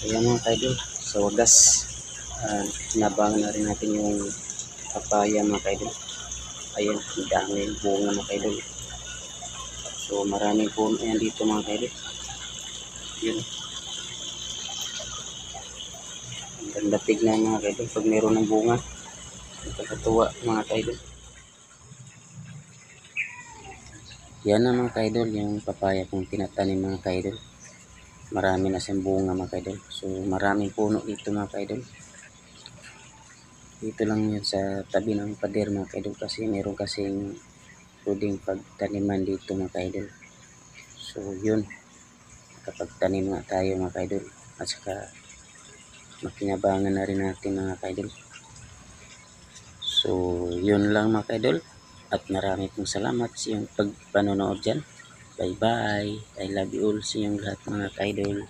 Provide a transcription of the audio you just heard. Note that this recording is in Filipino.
Ayan mga kaidol, sa wagas, nabangan na rin natin yung papaya mga kaidol. Ayan, ang daming bunga mga kaidol. So maraming puno yan dito mga kaidol. Yun, ang ganda tignan mga kaidol pag meron ng bunga. Nakakatuwa mga kaidol. Yan na mga kaidol, yung papaya kong tinatanim mga kaidol. Marami na siyang bunga mga kaidol. So maraming puno dito mga kaidol. Dito lang yun sa tabi ng pader mga kaidol kasi meron kasing pwedeng pagtaniman dito mga kaidol. So yun, kapagtanim nga tayo mga kaidol at saka makinabangan na rin natin mga kaidol. So yun lang mga kaidol at marami pong salamat sa iyong pagpanonood dyan. Bye bye, I love you all sa inyong lahat mga kaidol.